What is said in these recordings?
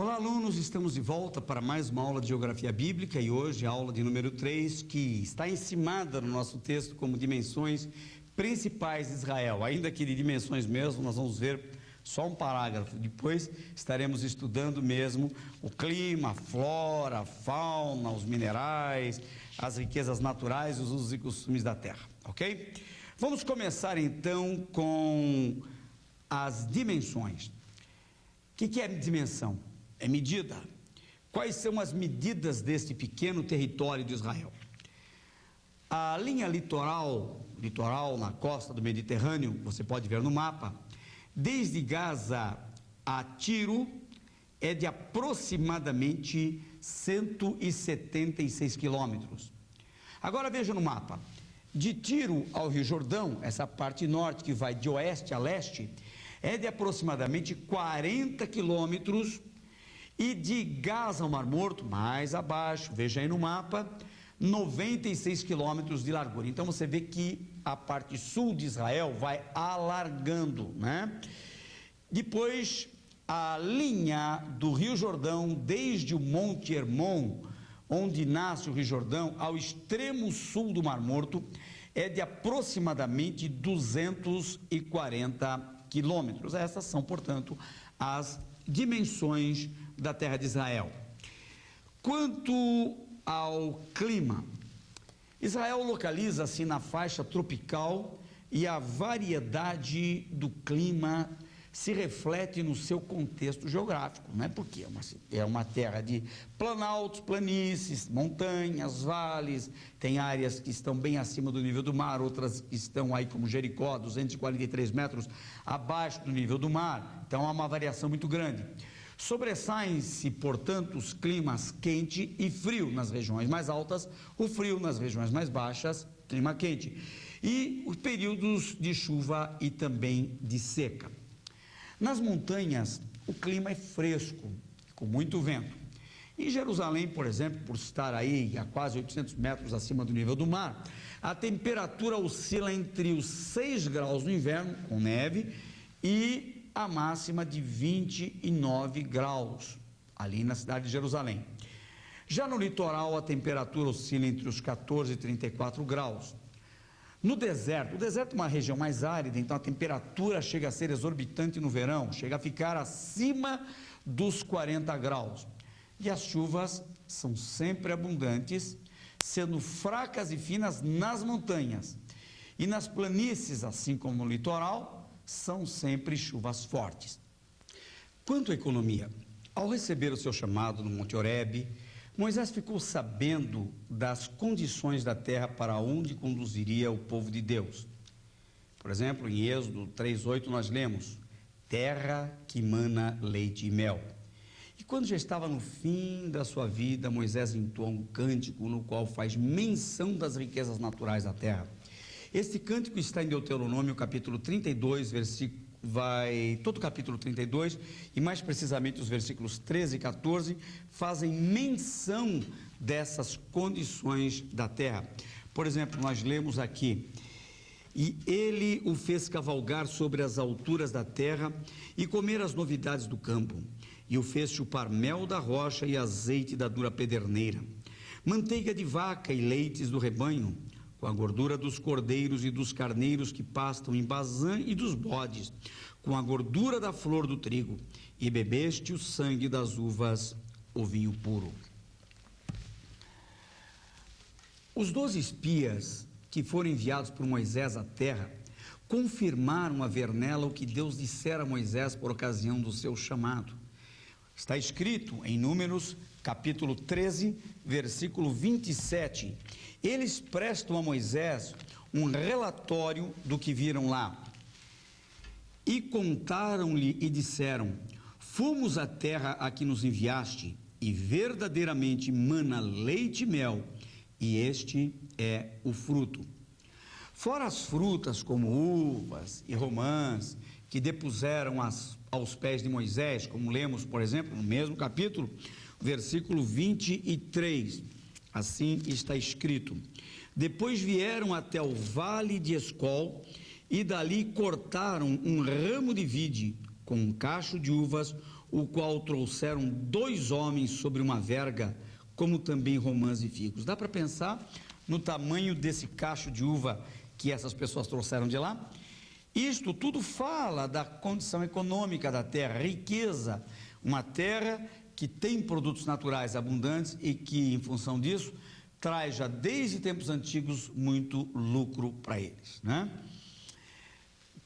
Olá, alunos, estamos de volta para mais uma aula de Geografia Bíblica e hoje a aula de número 3, que está encimada no nosso texto como dimensões principais de Israel. Ainda que de dimensões mesmo, nós vamos ver só um parágrafo. Depois estaremos estudando mesmo o clima, a flora, a fauna, os minerais, as riquezas naturais, os usos e costumes da terra, ok? Vamos começar então com as dimensões. O que é dimensão? É medida. Quais são as medidas deste pequeno território de Israel? A linha litoral na costa do Mediterrâneo, você pode ver no mapa, desde Gaza a Tiro, é de aproximadamente 176 quilômetros. Agora veja no mapa, de Tiro ao Rio Jordão, essa parte norte que vai de oeste a leste, é de aproximadamente 40 quilômetros, e de Gaza ao Mar Morto, mais abaixo, veja aí no mapa, 96 quilômetros de largura. Então você vê que a parte sul de Israel vai alargando, né? Depois, a linha do Rio Jordão, desde o Monte Hermon, onde nasce o Rio Jordão, ao extremo sul do Mar Morto, é de aproximadamente 240 quilômetros. Essas são, portanto, as dimensões da terra de Israel. Quanto ao clima, Israel localiza-se na faixa tropical e a variedade do clima se reflete no seu contexto geográfico, né? Porque é uma terra de planaltos, planícies, montanhas, vales, tem áreas que estão bem acima do nível do mar, outras estão aí como Jericó, 243 metros abaixo do nível do mar, então há uma variação muito grande. Sobressaem-se, portanto, os climas quente e frio nas regiões mais altas, o frio nas regiões mais baixas, clima quente, e os períodos de chuva e também de seca. Nas montanhas, o clima é fresco, com muito vento. Em Jerusalém, por exemplo, por estar aí a quase 800 metros acima do nível do mar, a temperatura oscila entre os 6 graus no inverno, com neve, e a máxima de 29 graus, ali na cidade de Jerusalém. Já no litoral, a temperatura oscila entre os 14 e 34 graus. No deserto, o deserto é uma região mais árida, então a temperatura chega a ser exorbitante no verão, chega a ficar acima dos 40 graus. E as chuvas são sempre abundantes, sendo fracas e finas nas montanhas. E nas planícies, assim como no litoral, são sempre chuvas fortes. Quanto à economia, ao receber o seu chamado no Monte Horebe, Moisés ficou sabendo das condições da terra para onde conduziria o povo de Deus. Por exemplo, em Êxodo 3:8 nós lemos: terra que mana leite e mel. E quando já estava no fim da sua vida, Moisés entoa um cântico no qual faz menção das riquezas naturais da terra. Este cântico está em Deuteronômio, capítulo 32, todo o capítulo 32, e mais precisamente os versículos 13 e 14, fazem menção dessas condições da terra. Por exemplo, nós lemos aqui: e ele o fez cavalgar sobre as alturas da terra e comer as novidades do campo, e o fez chupar mel da rocha e azeite da dura pederneira, manteiga de vaca e leites do rebanho, com a gordura dos cordeiros e dos carneiros que pastam em Bazã e dos bodes, com a gordura da flor do trigo, e bebeste o sangue das uvas, o vinho puro. Os 12 espias que foram enviados por Moisés à terra confirmaram a ver nela o que Deus dissera a Moisés por ocasião do seu chamado. Está escrito em Números, capítulo 13, versículo 27. Eles prestam a Moisés um relatório do que viram lá. E contaram-lhe e disseram: fomos à terra a que nos enviaste, e verdadeiramente mana leite e mel, e este é o fruto. Fora as frutas como uvas e romãs, que depuseram aos pés de Moisés, como lemos, por exemplo, no mesmo capítulo, versículo 23, assim está escrito: depois vieram até o vale de Escol, e dali cortaram um ramo de vide com um cacho de uvas, o qual trouxeram 2 homens sobre uma verga, como também romãs e figos. Dá para pensar no tamanho desse cacho de uva que essas pessoas trouxeram de lá? Isto tudo fala da condição econômica da terra, riqueza, uma terra que tem produtos naturais abundantes e que, em função disso, traz já desde tempos antigos muito lucro para eles, né?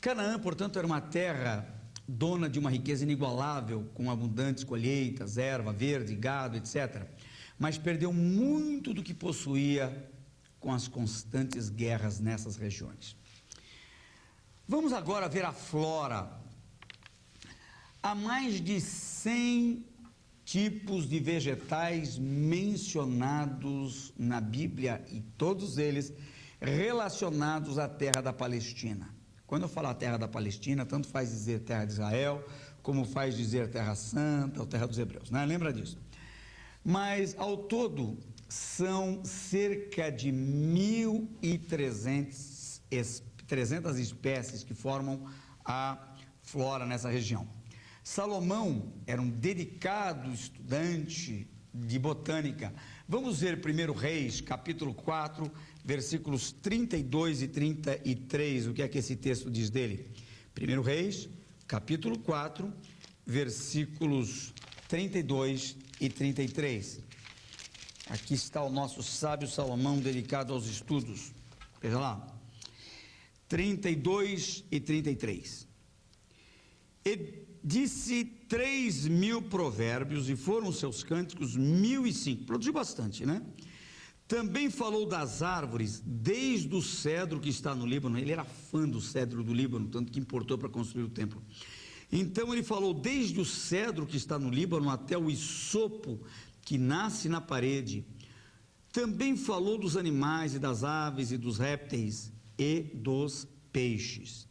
Canaã, portanto, era uma terra dona de uma riqueza inigualável, com abundantes colheitas, erva verde, gado, etc. Mas perdeu muito do que possuía com as constantes guerras nessas regiões. Vamos agora ver a flora. Há mais de 100 tipos de vegetais mencionados na Bíblia e todos eles relacionados à terra da Palestina. Quando eu falo a terra da Palestina, tanto faz dizer terra de Israel, como faz dizer terra santa ou terra dos hebreus, né? Lembra disso? Mas ao todo são cerca de 1.300 espécies que formam a flora nessa região. Salomão era um dedicado estudante de botânica. Vamos ver 1 Reis, capítulo 4, versículos 32 e 33, o que é que esse texto diz dele? 1 Reis, capítulo 4, versículos 32 e 33. Aqui está o nosso sábio Salomão dedicado aos estudos. Veja lá. 32 e 33. E disse 3.000 provérbios, e foram seus cânticos 1.005. Produziu bastante, né? Também falou das árvores, desde o cedro que está no Líbano. Ele era fã do cedro do Líbano, tanto que importou para construir o templo. Então ele falou desde o cedro que está no Líbano até o isopo que nasce na parede. Também falou dos animais e das aves e dos répteis e dos peixes.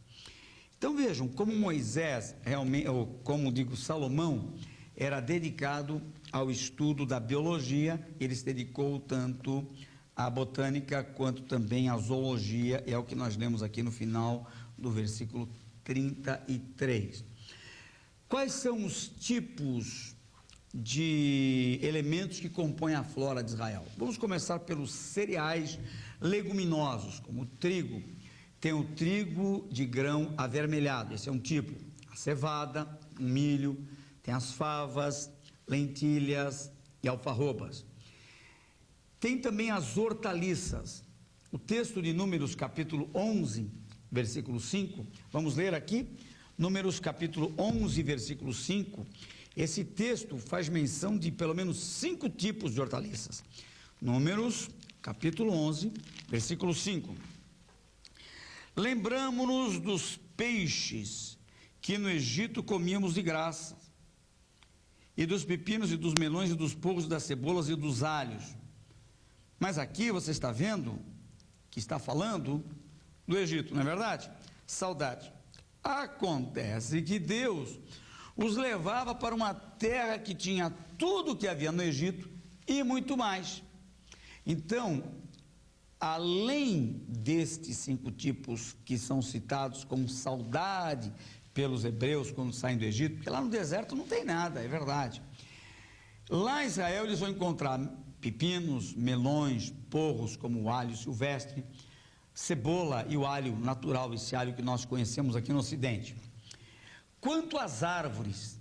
Então vejam como Moisés, realmente, ou como digo, Salomão, era dedicado ao estudo da biologia. Ele se dedicou tanto à botânica quanto também à zoologia, é o que nós lemos aqui no final do versículo 33. Quais são os tipos de elementos que compõem a flora de Israel? Vamos começar pelos cereais leguminosos, como o trigo. Tem o trigo de grão avermelhado, esse é um tipo. A cevada, o milho, tem as favas, lentilhas e alfarrobas. Tem também as hortaliças. O texto de Números capítulo 11, versículo 5, vamos ler aqui, Números capítulo 11, versículo 5, esse texto faz menção de pelo menos 5 tipos de hortaliças. Números capítulo 11, versículo 5. Lembramo-nos dos peixes que no Egito comíamos de graça, e dos pepinos e dos melões e dos porros, das cebolas e dos alhos. Mas aqui você está vendo que está falando do Egito, não é verdade? Saudade. Acontece que Deus os levava para uma terra que tinha tudo o que havia no Egito e muito mais. Então, além destes 5 tipos que são citados como saudade pelos hebreus quando saem do Egito, porque lá no deserto não tem nada, é verdade. Lá em Israel eles vão encontrar pepinos, melões, porros como o alho silvestre, cebola e o alho natural, esse alho que nós conhecemos aqui no Ocidente. Quanto às árvores,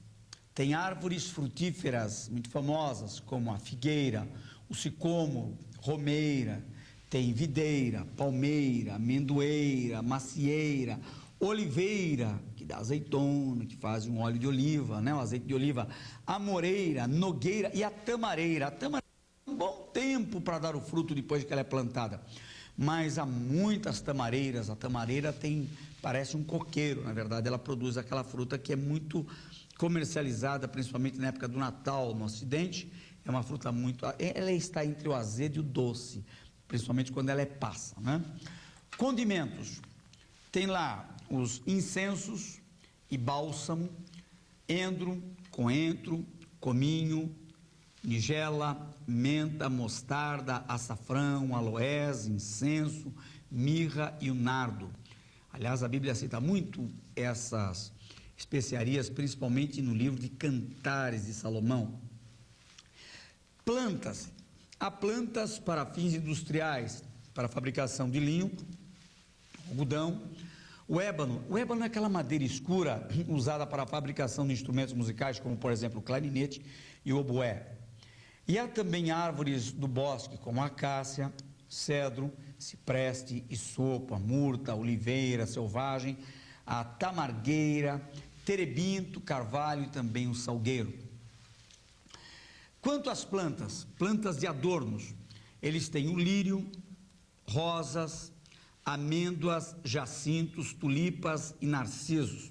tem árvores frutíferas muito famosas, como a figueira, o sicômoro, romeira, tem videira, palmeira, amendoeira, macieira, oliveira, que dá azeitona, que faz um óleo de oliva, né? O azeite de oliva, amoreira, nogueira e a tamareira. A tamareira é um bom tempo para dar o fruto depois que ela é plantada, mas há muitas tamareiras. A tamareira parece um coqueiro, na verdade, ela produz aquela fruta que é muito comercializada, principalmente na época do Natal no Ocidente. É uma fruta ela está entre o azedo e o doce, principalmente quando ela é passa, né? Condimentos, tem lá os incensos e bálsamo, endro, coentro, cominho, nigela, menta, mostarda, açafrão, aloés, incenso, mirra e o nardo. Aliás, a Bíblia cita muito especiarias, principalmente no livro de Cantares de Salomão. Plantas. Há plantas para fins industriais, para a fabricação de linho, algodão. O ébano é aquela madeira escura usada para a fabricação de instrumentos musicais, como por exemplo o clarinete e o oboé. E há também árvores do bosque, como a acácia, cedro, cipreste, isopo, murta, oliveira selvagem, a tamargueira, terebinto, carvalho e também o salgueiro. Quanto às plantas, plantas de adornos, eles têm o lírio, rosas, amêndoas, jacintos, tulipas e narcisos.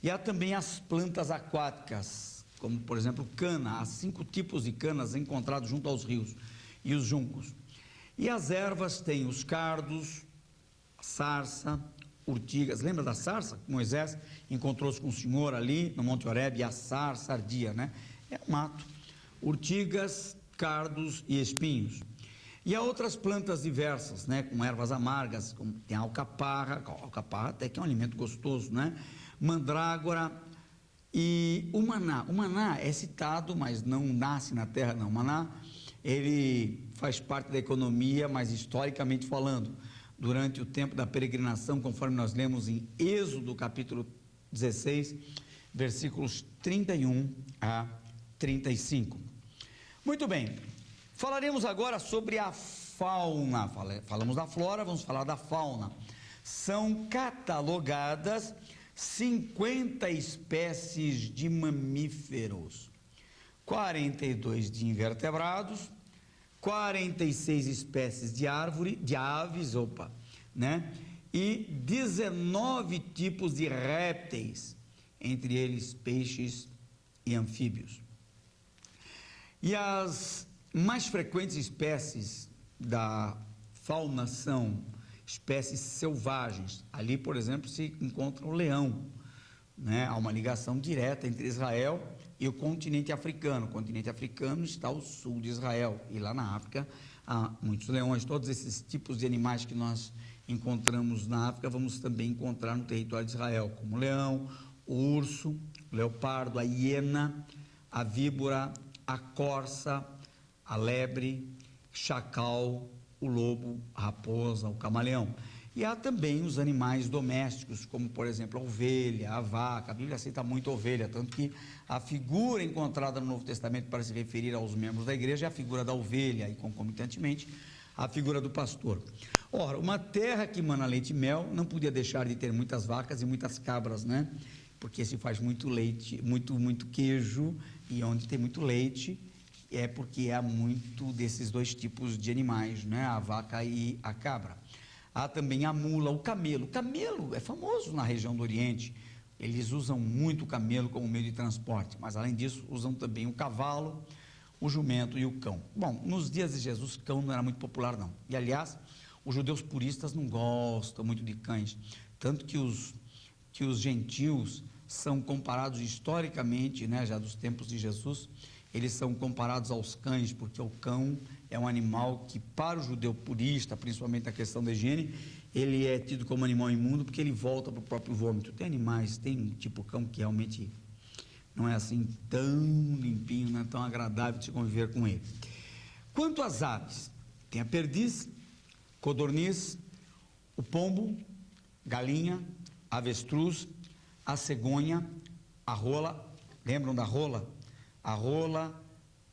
E há também as plantas aquáticas, como por exemplo cana, há 5 tipos de canas encontrados junto aos rios, e os juncos. E as ervas têm os cardos, a sarça, urtigas. Lembra da sarça? Moisés encontrou-se com o Senhor ali no Monte Horebe e a sarça ardia, né? É um mato. Urtigas, cardos e espinhos. E há outras plantas diversas, né? Com ervas amargas, como tem a alcaparra até que é um alimento gostoso, né? Mandrágora e o maná. O maná é citado, mas não nasce na terra, não. O maná, ele faz parte da economia, mas historicamente falando, durante o tempo da peregrinação, conforme nós lemos em Êxodo capítulo 16, versículos 31 a 35. Muito bem, falaremos agora sobre a fauna. Falamos da flora, vamos falar da fauna. São catalogadas 50 espécies de mamíferos, 42 de invertebrados, 46 espécies de aves, né? E 19 tipos de répteis, entre eles peixes e anfíbios. E as mais frequentes espécies da fauna são espécies selvagens. Ali, por exemplo, se encontra o leão, né? Há uma ligação direta entre Israel e o continente africano. O continente africano está ao sul de Israel, e lá na África há muitos leões. Todos esses tipos de animais que nós encontramos na África, vamos também encontrar no território de Israel, como o leão, o urso, o leopardo, a hiena, a víbora, a corça, a lebre, chacal, o lobo, a raposa, o camaleão. E há também os animais domésticos, como por exemplo a ovelha, a vaca. A Bíblia cita muito a ovelha, tanto que a figura encontrada no Novo Testamento para se referir aos membros da igreja é a figura da ovelha e concomitantemente a figura do pastor. Ora, uma terra que mana leite e mel não podia deixar de ter muitas vacas e muitas cabras, né? Porque se faz muito leite, muito queijo, e onde tem muito leite é porque há muito desses dois tipos de animais, né? A vaca e a cabra. Há também a mula, o camelo. O camelo é famoso na região do Oriente. Eles usam muito o camelo como meio de transporte, mas além disso usam também o cavalo, o jumento e o cão. Bom, nos dias de Jesus, cão não era muito popular não. E aliás, os judeus puristas não gostam muito de cães, tanto que os gentios são comparados historicamente, né, já dos tempos de Jesus, eles são comparados aos cães, porque o cão é um animal que, para o judeu purista, principalmente na questão da higiene, ele é tido como animal imundo porque ele volta para o próprio vômito. Tem animais, tem um tipo cão que realmente não é assim tão limpinho, não é tão agradável de se conviver com ele. Quanto às aves, tem a perdiz, codorniz, o pombo, galinha, avestruz, a cegonha, a rola. Lembram da rola? A rola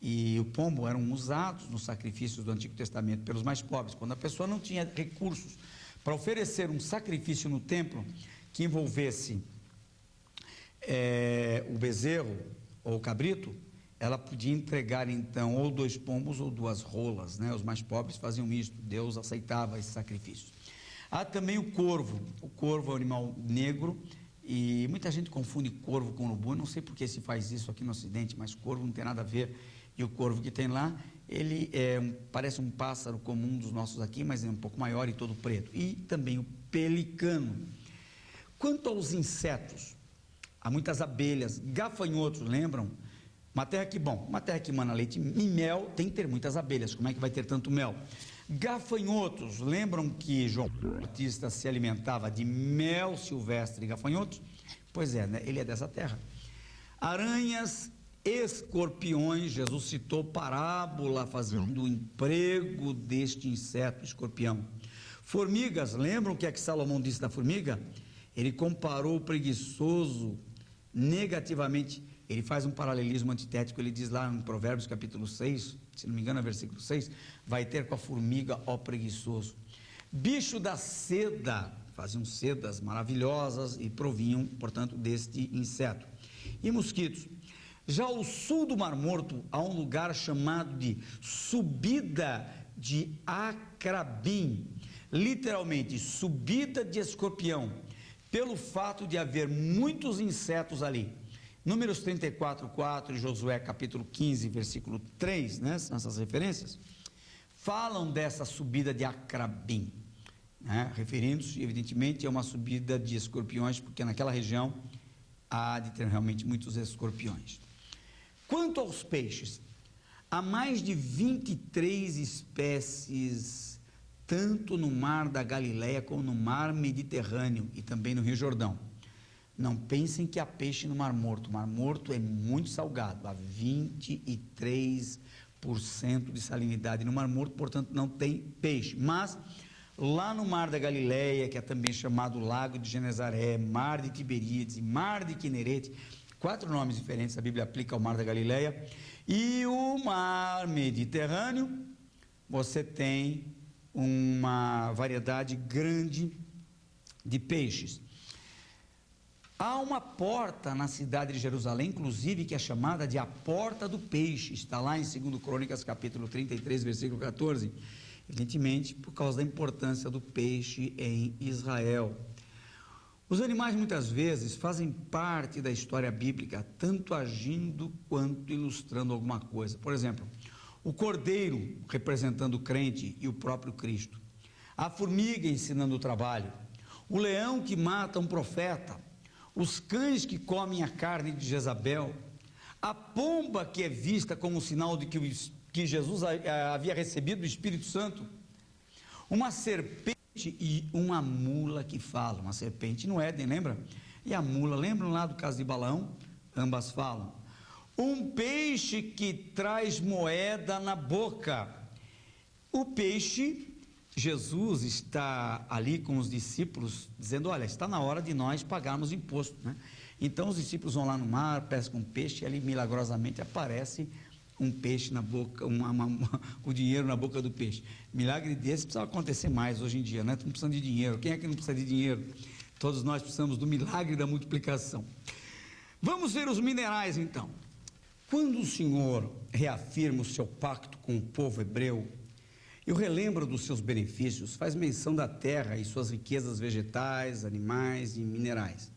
e o pombo eram usados nos sacrifícios do Antigo Testamento pelos mais pobres. Quando a pessoa não tinha recursos para oferecer um sacrifício no templo que envolvesse o bezerro ou o cabrito, ela podia entregar então ou 2 pombos ou 2 rolas, né? Os mais pobres faziam isso, Deus aceitava esse sacrifício. Há também o corvo. O corvo é um animal negro e muita gente confunde corvo com urubu. Não sei por que se faz isso aqui no Ocidente, mas corvo não tem nada a ver. E o corvo que tem lá, ele parece um pássaro comum dos nossos aqui, mas é um pouco maior e todo preto. E também o pelicano. Quanto aos insetos, há muitas abelhas, gafanhotos, lembram? Uma terra que mana leite e mel, tem que ter muitas abelhas. Como é que vai ter tanto mel? Gafanhotos, lembram que João Batista se alimentava de mel silvestre de gafanhotos? Pois é, né? Ele é dessa terra. Aranhas, escorpiões, Jesus citou parábola fazendo o emprego deste inseto escorpião. Formigas, lembram o que é que Salomão disse da formiga? Ele comparou o preguiçoso negativamente. Ele faz um paralelismo antitético, ele diz lá em Provérbios capítulo 6, se não me engano é versículo 6, vai ter com a formiga, ó preguiçoso. Bicho da seda, faziam sedas maravilhosas e provinham, portanto, deste inseto. E mosquitos. Já ao sul do Mar Morto, há um lugar chamado de subida de Acrabim, literalmente, subida de escorpião, pelo fato de haver muitos insetos ali. Números 34:4 e Josué capítulo 15, versículo 3, né, são essas referências, falam dessa subida de Acrabim, né, referindo-se, evidentemente, a uma subida de escorpiões, porque naquela região há de ter realmente muitos escorpiões. Quanto aos peixes, há mais de 23 espécies, tanto no mar da Galileia como no mar Mediterrâneo e também no Rio Jordão. Não pensem que há peixe no Mar Morto. O Mar Morto é muito salgado, há 23% de salinidade no Mar Morto, portanto não tem peixe. Mas lá no Mar da Galileia, que é também chamado Lago de Genezaré, Mar de Tiberíades e Mar de Quinerete, 4 nomes diferentes a Bíblia aplica ao Mar da Galileia, e o Mar Mediterrâneo, você tem uma variedade grande de peixes. Há uma porta na cidade de Jerusalém, inclusive, que é chamada de a Porta do Peixe, está lá em 2 Crônicas, capítulo 33, versículo 14, evidentemente, por causa da importância do peixe em Israel. Os animais, muitas vezes, fazem parte da história bíblica, tanto agindo quanto ilustrando alguma coisa. Por exemplo, o cordeiro, representando o crente e o próprio Cristo. A formiga, ensinando o trabalho. O leão que mata um profeta. Os cães que comem a carne de Jezabel, a pomba que é vista como sinal de que Jesus havia recebido o Espírito Santo, uma serpente e uma mula que falam. Uma serpente no Éden, lembra? E a mula, lembram lá do caso de Balaão? Ambas falam. Um peixe que traz moeda na boca. O peixe, Jesus está ali com os discípulos, dizendo, olha, está na hora de nós pagarmos imposto, né? Então os discípulos vão lá no mar, pescam um peixe, e ali milagrosamente aparece um peixe na boca, o dinheiro na boca do peixe. Milagre desse precisa acontecer mais hoje em dia, né? Estamos precisando de dinheiro. Quem é que não precisa de dinheiro? Todos nós precisamos do milagre da multiplicação. Vamos ver os minerais então. Quando o Senhor reafirma o seu pacto com o povo hebreu, e o relembro dos seus benefícios, faz menção da terra e suas riquezas vegetais, animais e minerais.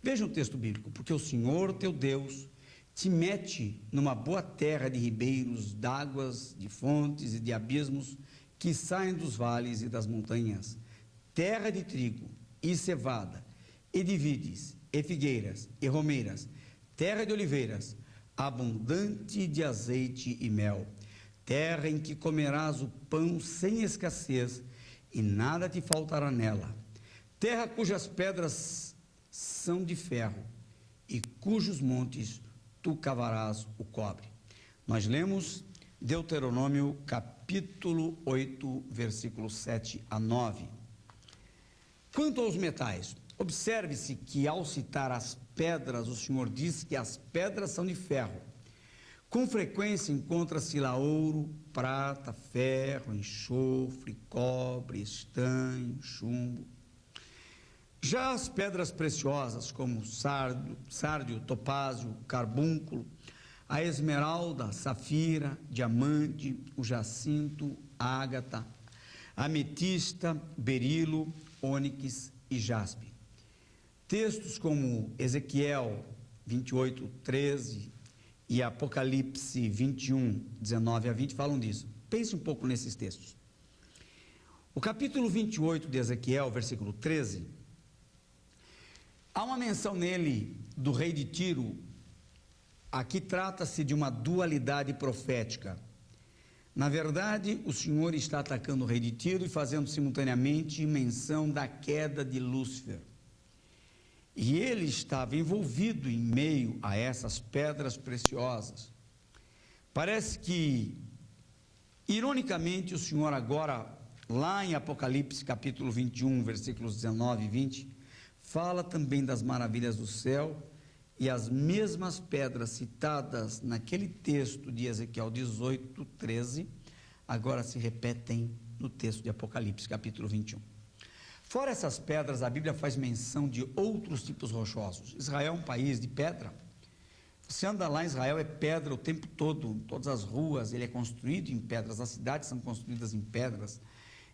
Veja o texto bíblico, porque o Senhor teu Deus te mete numa boa terra de ribeiros, d'águas, de fontes e de abismos que saem dos vales e das montanhas, terra de trigo e cevada, e de vides, e figueiras, e romeiras, terra de oliveiras, abundante de azeite e mel, terra em que comerás o pão sem escassez, e nada te faltará nela, terra cujas pedras são de ferro, e cujos montes tu cavarás o cobre. Nós lemos Deuteronômio capítulo 8, versículos 7 a 9. Quanto aos metais, observe-se que ao citar as pedras, o Senhor diz que as pedras são de ferro. Com frequência encontra-se lá ouro, prata, ferro, enxofre, cobre, estanho, chumbo. Já as pedras preciosas, como sárdio, topázio, carbúnculo, a esmeralda, safira, diamante, o jacinto, ágata, ametista, berilo, ônix e jaspe. Textos como Ezequiel 28, 13 e Apocalipse 21, 19 a 20 falam disso. Pense um pouco nesses textos. O capítulo 28 de Ezequiel, versículo 13, há uma menção nele do rei de Tiro. Aqui trata-se de uma dualidade profética. Na verdade, o Senhor está atacando o rei de Tiro e fazendo simultaneamente menção da queda de Lúcifer. E ele estava envolvido em meio a essas pedras preciosas. Parece que, ironicamente, o Senhor agora, lá em Apocalipse capítulo 21, versículos 19 e 20, fala também das maravilhas do céu, e as mesmas pedras citadas naquele texto de Ezequiel 18, 13, agora se repetem no texto de Apocalipse capítulo 21. Fora essas pedras, a Bíblia faz menção de outros tipos rochosos. Israel é um país de pedra. Você anda lá em Israel, é pedra o tempo todo, todas as ruas, ele é construído em pedras, as cidades são construídas em pedras.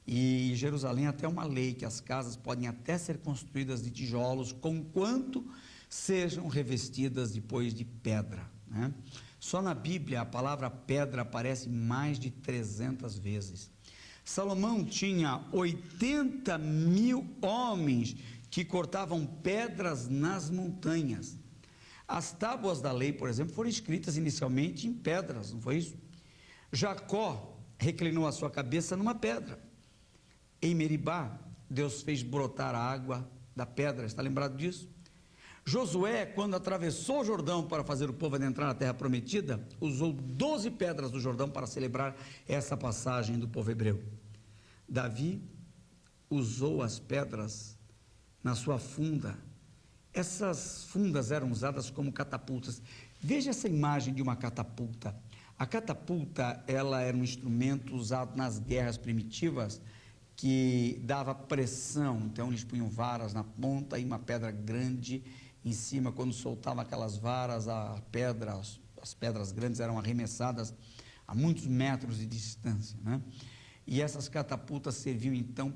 E Jerusalém até uma lei que as casas podem até ser construídas de tijolos, conquanto sejam revestidas depois de pedra, né? Só na Bíblia a palavra pedra aparece mais de 300 vezes. Salomão tinha 80.000 homens que cortavam pedras nas montanhas. As tábuas da lei, por exemplo, foram escritas inicialmente em pedras, não foi isso? Jacó reclinou a sua cabeça numa pedra. Em Meribá, Deus fez brotar a água da pedra, está lembrado disso? Josué, quando atravessou o Jordão para fazer o povo adentrar na terra prometida, usou 12 pedras do Jordão para celebrar essa passagem do povo hebreu. Davi usou as pedras na sua funda. Essas fundas eram usadas como catapultas. Veja essa imagem de uma catapulta. A catapulta, ela era um instrumento usado nas guerras primitivas que dava pressão. Então eles punham varas na ponta e uma pedra grande em cima. Quando soltavam aquelas varas, as pedras grandes eram arremessadas a muitos metros de distância, né? E essas catapultas serviam então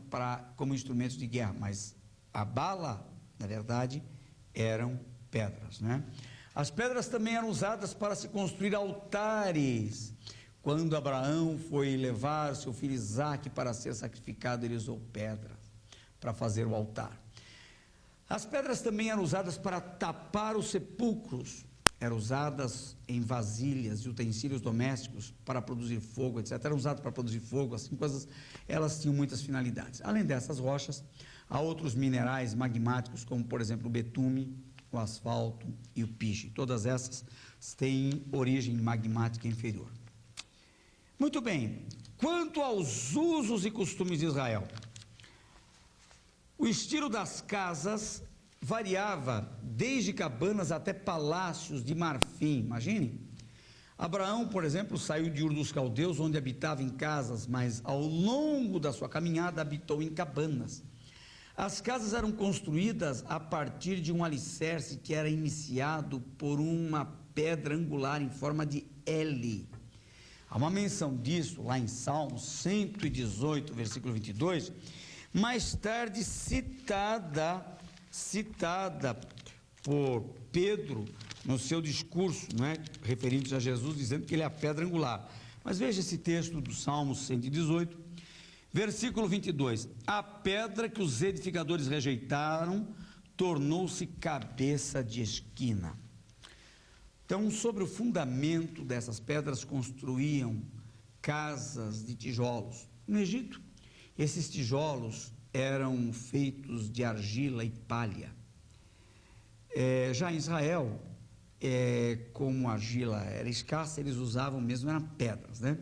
como instrumentos de guerra, mas a bala, na verdade, eram pedras, né? As pedras também eram usadas para se construir altares. Quando Abraão foi levar seu filho Isaque para ser sacrificado, ele usou pedras para fazer o altar. As pedras também eram usadas para tapar os sepulcros, eram usadas em vasilhas e utensílios domésticos para produzir fogo, etc. Eram usadas para produzir fogo, assim, coisas, elas tinham muitas finalidades. Além dessas rochas, há outros minerais magmáticos, como por exemplo o betume, o asfalto e o piche. Todas essas têm origem magmática inferior. Muito bem, quanto aos usos e costumes de Israel, o estilo das casas variava desde cabanas até palácios de marfim. Imagine, Abraão, por exemplo, saiu de Ur dos Caldeus, onde habitava em casas, mas ao longo da sua caminhada habitou em cabanas. As casas eram construídas a partir de um alicerce que era iniciado por uma pedra angular em forma de L. Há uma menção disso lá em Salmos 118, versículo 22, mais tarde citada por Pedro no seu discurso, né, referindo-se a Jesus, dizendo que ele é a pedra angular. Mas veja esse texto do Salmos 118, versículo 22. A pedra que os edificadores rejeitaram tornou-se cabeça de esquina. Então, sobre o fundamento dessas pedras construíam casas de tijolos. No Egito, esses tijolos eram feitos de argila e palha. Já em Israel, como a argila era escassa, eles usavam mesmo, eram pedras, né?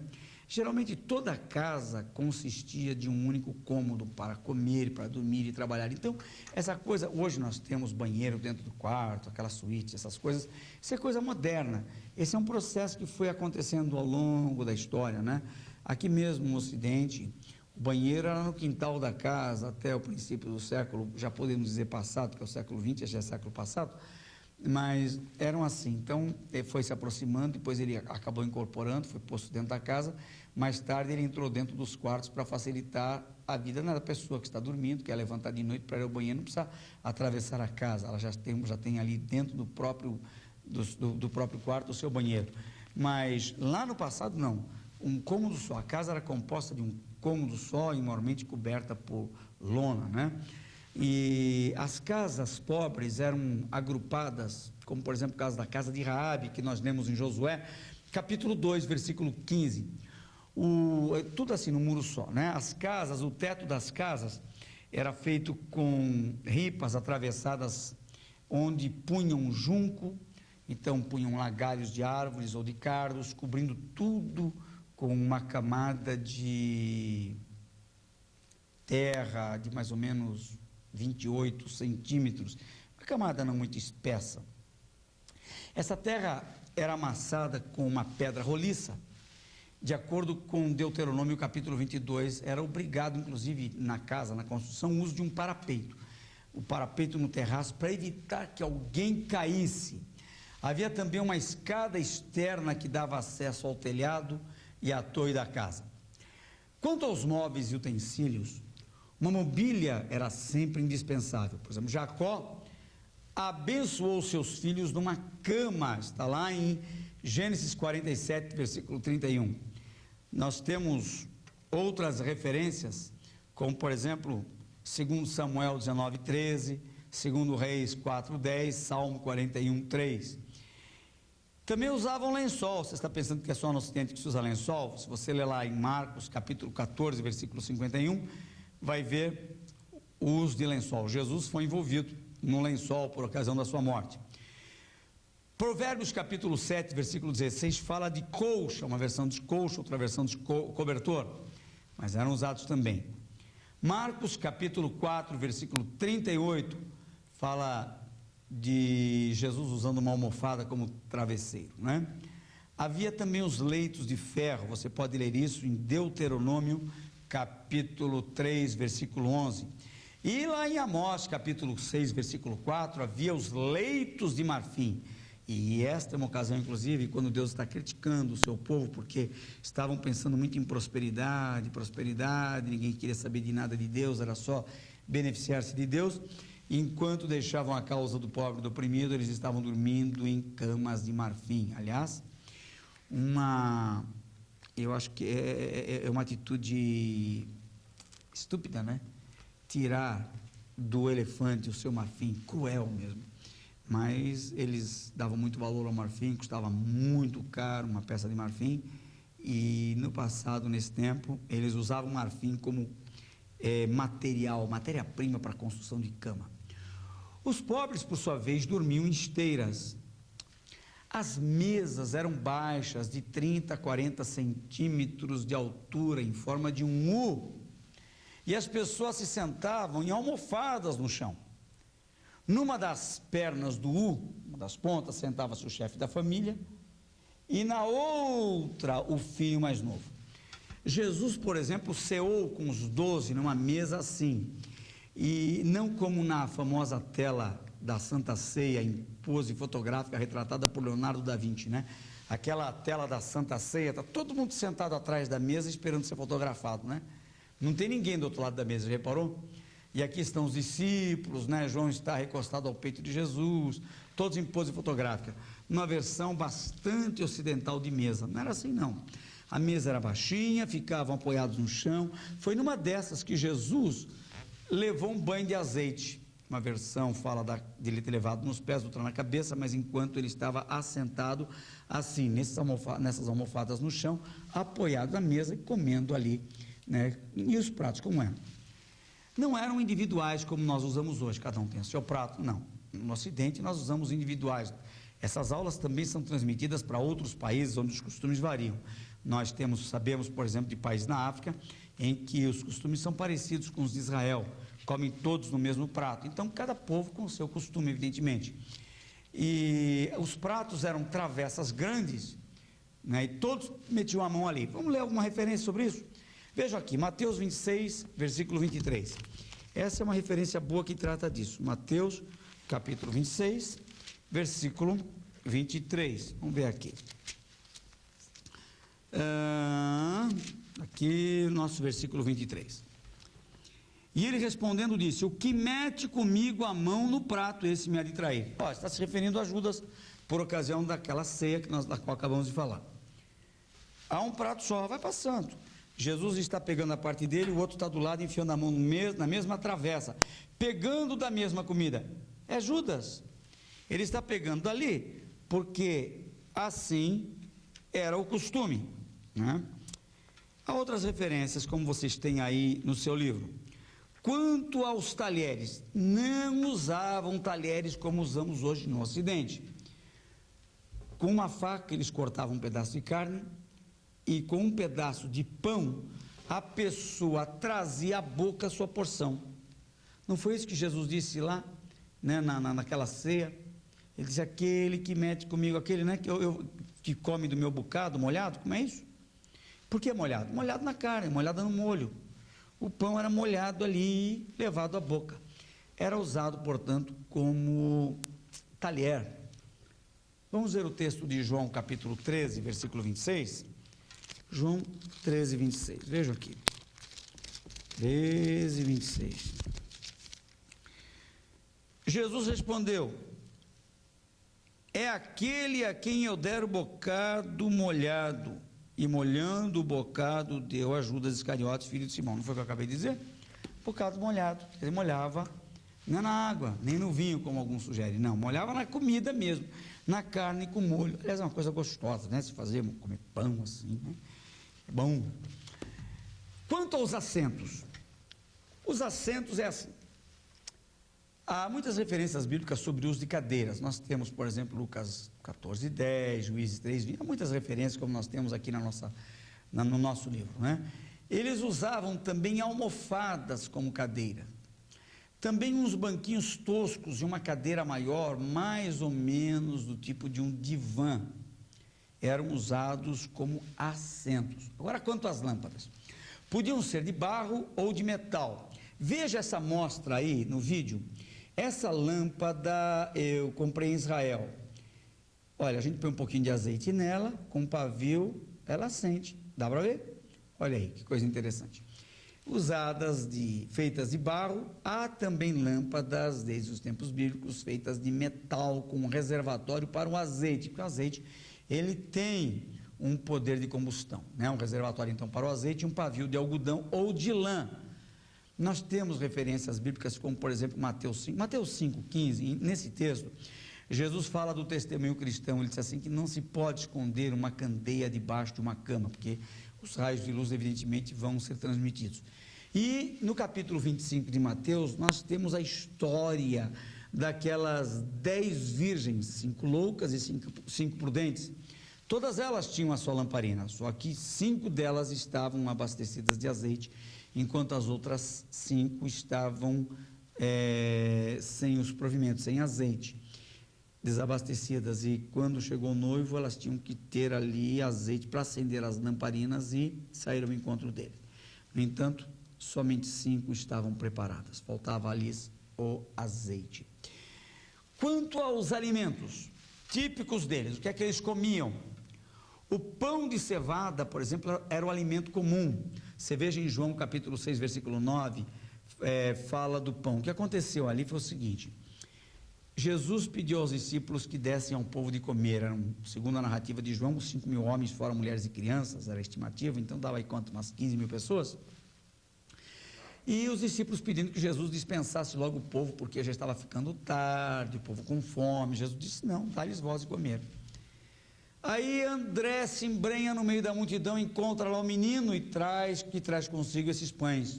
Geralmente toda a casa consistia de um único cômodo para comer, para dormir e trabalhar. Então, essa coisa, hoje nós temos banheiro dentro do quarto, aquela suíte, essas coisas, isso é coisa moderna. Esse é um processo que foi acontecendo ao longo da história, né? Aqui mesmo no Ocidente, o banheiro era no quintal da casa até o princípio do século, já podemos dizer passado, que é o século XX, já é século passado, mas eram assim. Então, ele foi se aproximando, depois ele acabou incorporando, foi posto dentro da casa, mais tarde ele entrou dentro dos quartos para facilitar a vida da pessoa que está dormindo, que quer levantar de noite para ir ao banheiro, não precisa atravessar a casa, ela já tem ali dentro do próprio quarto o seu banheiro. Mas lá no passado, não. Um cômodo só, a casa era composta de um cômodo só e normalmente coberta por lona, né? E as casas pobres eram agrupadas, como por exemplo a casa de Raabe, que nós lemos em Josué, capítulo 2, versículo 15. Tudo assim no muro só, né? As casas, o teto das casas era feito com ripas atravessadas onde punham junco, então punham lagalhos de árvores ou de cardos, cobrindo tudo com uma camada de terra de mais ou menos 28 centímetros, uma camada não muito espessa. Essa terra era amassada com uma pedra roliça. De acordo com Deuteronômio capítulo 22, era obrigado, inclusive na casa, na construção, o uso de um parapeito. O parapeito no terraço para evitar que alguém caísse. Havia também uma escada externa que dava acesso ao telhado e à torre da casa. Quanto aos móveis e utensílios, uma mobília era sempre indispensável. Por exemplo, Jacó abençoou seus filhos numa cama, está lá em Gênesis 47, versículo 31. Nós temos outras referências, como por exemplo, 2 Samuel 19, 13, 2 Reis 4, 10, Salmo 41, 3. Também usavam lençol. Você está pensando que é só no Ocidente que se usa lençol? Se você ler lá em Marcos capítulo 14, versículo 51, vai ver o uso de lençol. Jesus foi envolvido no lençol por ocasião da sua morte. Provérbios capítulo 7, versículo 16, fala de colcha, uma versão de colcha, outra versão de cobertor, mas eram usados também. Marcos capítulo 4, versículo 38, fala de Jesus usando uma almofada como travesseiro, né? Havia também os leitos de ferro, você pode ler isso em Deuteronômio capítulo 3, versículo 11. E lá em Amós capítulo 6, versículo 4, havia os leitos de marfim. E esta é uma ocasião, inclusive, quando Deus está criticando o seu povo, porque estavam pensando muito em prosperidade, ninguém queria saber de nada de Deus, era só beneficiar-se de Deus, enquanto deixavam a causa do pobre e do oprimido, eles estavam dormindo em camas de marfim. Aliás, eu acho que é uma atitude estúpida, né? Tirar do elefante o seu marfim, cruel mesmo. Mas eles davam muito valor ao marfim, custava muito caro uma peça de marfim, e no passado, nesse tempo, eles usavam marfim como matéria-prima para a construção de cama. Os pobres, por sua vez, dormiam em esteiras. As mesas eram baixas, de 30 a 40 centímetros de altura, em forma de um U, e as pessoas se sentavam em almofadas no chão. Numa das pernas do U, uma das pontas, sentava-se o chefe da família, e na outra o filho mais novo. Jesus, por exemplo, ceou com os 12 numa mesa assim, e não como na famosa tela da Santa Ceia, em pose fotográfica retratada por Leonardo da Vinci, né? Aquela tela da Santa Ceia, está todo mundo sentado atrás da mesa esperando ser fotografado, né? Não tem ninguém do outro lado da mesa, reparou? E aqui estão os discípulos, né? João está recostado ao peito de Jesus, todos em pose fotográfica. Uma versão bastante ocidental de mesa. Não era assim, não. A mesa era baixinha, ficavam apoiados no chão. Foi numa dessas que Jesus levou um banho de azeite. Uma versão fala de ele ter levado nos pés, outra na cabeça, mas enquanto ele estava assentado assim, nessas almofadas no chão, apoiado na mesa e comendo ali, né? E os pratos como eram? Não eram individuais como nós usamos hoje, cada um tem o seu prato, não. No Ocidente nós usamos individuais. Essas aulas também são transmitidas para outros países onde os costumes variam. Nós sabemos, por exemplo, de países na África, em que os costumes são parecidos com os de Israel, comem todos no mesmo prato. Então, cada povo com o seu costume, evidentemente. E os pratos eram travessas grandes, né, e todos metiam a mão ali. Vamos ler alguma referência sobre isso? Veja aqui, Mateus 26, versículo 23. Essa é uma referência boa que trata disso. Mateus, capítulo 26, versículo 23. Vamos ver aqui. Aqui, nosso versículo 23. E ele respondendo disse: o que mete comigo a mão no prato, esse me há de trair. Está se referindo a Judas por ocasião daquela ceia da qual acabamos de falar. Há um prato só, vai passando. Jesus está pegando a parte dele, o outro está do lado, enfiando a mão na mesma travessa, pegando da mesma comida. É Judas. Ele está pegando dali, porque assim era o costume, né? Há outras referências, como vocês têm aí no seu livro. Quanto aos talheres, não usavam talheres como usamos hoje no Ocidente. Com uma faca eles cortavam um pedaço de carne e com um pedaço de pão a pessoa trazia à boca a sua porção. Não foi isso que Jesus disse lá, né, naquela ceia? Ele disse, aquele que mete comigo, aquele, né, que come do meu bocado molhado, como é isso? Por que molhado? Molhado na carne, molhado no molho. O pão era molhado ali, levado à boca. Era usado, portanto, como talher. Vamos ver o texto de João, capítulo 13, versículo 26. João 13, 26. Vejam aqui. 13, 26. Jesus respondeu, é aquele a quem eu der o bocado molhado. E molhando o bocado, deu a Judas Iscariotes, filho de Simão. Não foi o que eu acabei de dizer? Bocado molhado. Ele molhava, não é na água, nem no vinho, como alguns sugerem. Não, molhava na comida mesmo, na carne com molho. Aliás, é uma coisa gostosa, né? Se fazer, comer pão assim, né? É bom. Quanto aos assentos, os assentos é assim. Há muitas referências bíblicas sobre o uso de cadeiras. Nós temos, por exemplo, Lucas 14, 10, Juízes 3, 20. Há muitas referências, como nós temos aqui no nosso livro, né? Eles usavam também almofadas como cadeira. Também uns banquinhos toscos e uma cadeira maior, mais ou menos do tipo de um divã, eram usados como assentos. Agora, quanto às lâmpadas, podiam ser de barro ou de metal. Veja essa amostra aí no vídeo. Essa lâmpada eu comprei em Israel. Olha, a gente põe um pouquinho de azeite nela, com um pavio, ela acende. Dá para ver? Olha aí, que coisa interessante. Feitas de barro, há também lâmpadas, desde os tempos bíblicos, feitas de metal, com um reservatório para o azeite, porque o azeite, ele tem um poder de combustão, né? Um reservatório, então, para o azeite e um pavio de algodão ou de lã. Nós temos referências bíblicas, como, por exemplo, Mateus 5, 15, nesse texto, Jesus fala do testemunho cristão, ele diz assim, que não se pode esconder uma candeia debaixo de uma cama, porque os raios de luz, evidentemente, vão ser transmitidos. E no capítulo 25 de Mateus, nós temos a história daquelas 10 virgens, 5 loucas e 5 prudentes. Todas elas tinham a sua lamparina, só que 5 delas estavam abastecidas de azeite, enquanto as outras 5 estavam sem os provimentos, sem azeite, desabastecidas. E quando chegou o noivo, elas tinham que ter ali azeite para acender as lamparinas e sair ao encontro dele. No entanto, somente 5 estavam preparadas, faltava ali o azeite. Quanto aos alimentos típicos deles, o que é que eles comiam? O pão de cevada, por exemplo, era o alimento comum. Você veja em João capítulo 6, versículo 9, fala do pão. O que aconteceu ali foi o seguinte: Jesus pediu aos discípulos que dessem ao povo de comer. Segundo a narrativa de João, 5.000 homens, fora mulheres e crianças, era a estimativa, então dava aí quanto? Umas 15.000 pessoas. E os discípulos pedindo que Jesus dispensasse logo o povo, porque já estava ficando tarde, o povo com fome. Jesus disse, não, dá-lhes vós de comer. Aí André se embrenha no meio da multidão, encontra lá o menino e traz consigo esses pães.